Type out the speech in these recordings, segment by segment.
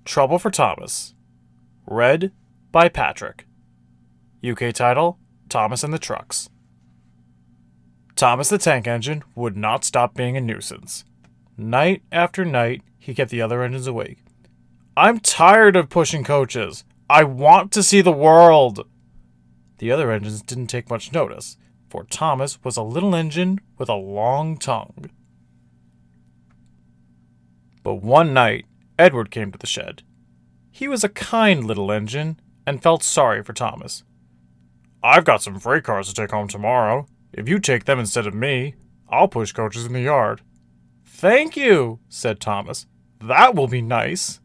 Trouble for Thomas. Read by Patryk. UK title, Thomas and the Trucks. Thomas the tank engine would not stop being a nuisance. Night after night, he kept the other engines awake. "I'm tired of pushing coaches. I want to see the world." The other engines didn't take much notice, for Thomas was a little engine with a long tongue. But one night, Edward came to the shed. He was a kind little engine and felt sorry for Thomas. "I've got some freight cars to take home tomorrow. If you take them instead of me, I'll push coaches in the yard." "Thank you," said Thomas. "That will be nice."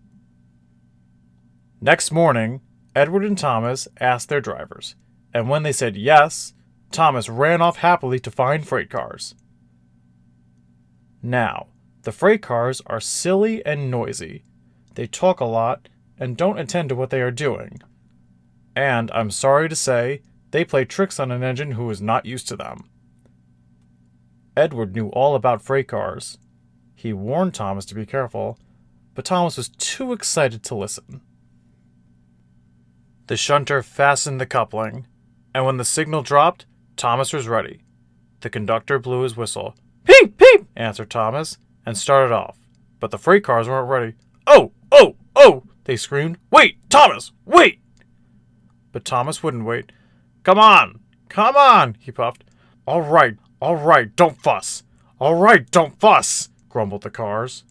Next morning, Edward and Thomas asked their drivers, and when they said yes, Thomas ran off happily to find freight cars. Now, the freight cars are silly and noisy. They talk a lot and don't attend to what they are doing. And, I'm sorry to say, they play tricks on an engine who is not used to them. Edward knew all about freight cars. He warned Thomas to be careful, but Thomas was too excited to listen. The shunter fastened the coupling, and when the signal dropped, Thomas was ready. The conductor blew his whistle. "Peep, peep," answered Thomas, and started off. But the freight cars weren't ready. "Oh, oh, oh," they screamed. "Wait, Thomas, wait!" But Thomas wouldn't wait. Come on, he puffed. All right, don't fuss. All right, don't fuss," grumbled the cars.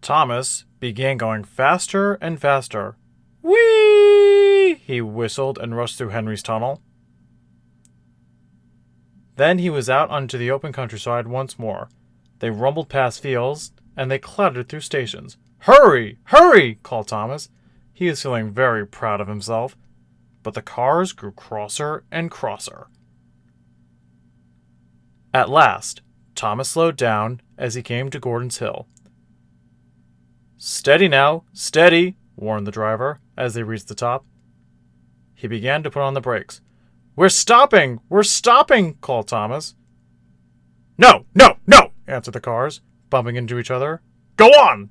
Thomas began going faster and faster. "Whee!" he whistled and rushed through Henry's tunnel. Then he was out onto the open countryside once more. They rumbled past fields, and they clattered through stations. "Hurry! Hurry!" called Thomas. He was feeling very proud of himself. But the cars grew crosser and crosser. At last, Thomas slowed down as he came to Gordon's Hill. "Steady now, steady," warned the driver as they reached the top. He began to put on the brakes. We're stopping, called Thomas. No, answered the cars, bumping into each other. Go on!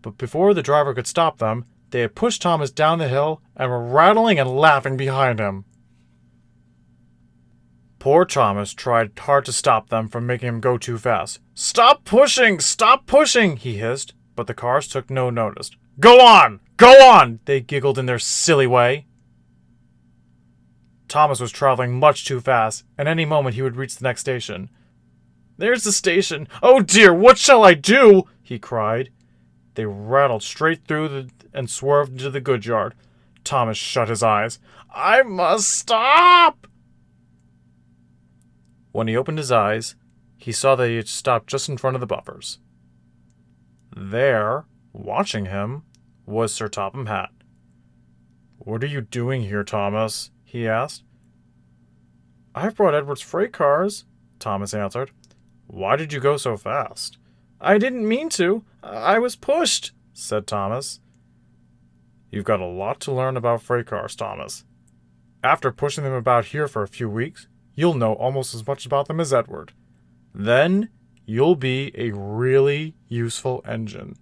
But before the driver could stop them, they had pushed Thomas down the hill and were rattling and laughing behind him. Poor Thomas tried hard to stop them from making him go too fast. Stop pushing, he hissed, but the cars took no notice. Go on, they giggled in their silly way. Thomas was traveling much too fast, and any moment he would reach the next station. There's the station. Oh dear, what shall I do? He cried. They rattled straight through and swerved into the goods yard. Thomas shut his eyes. I must stop! When he opened his eyes, he saw that he had stopped just in front of the buffers. There, watching him, was Sir Topham Hatt. What are you doing here, Thomas? He asked. I've brought Edward's freight cars, Thomas answered. Why did you go so fast? I didn't mean to. I was pushed, said Thomas. You've got a lot to learn about freight cars, Thomas. After pushing them about here for a few weeks, you'll know almost as much about them as Edward. Then, you'll be a really useful engine.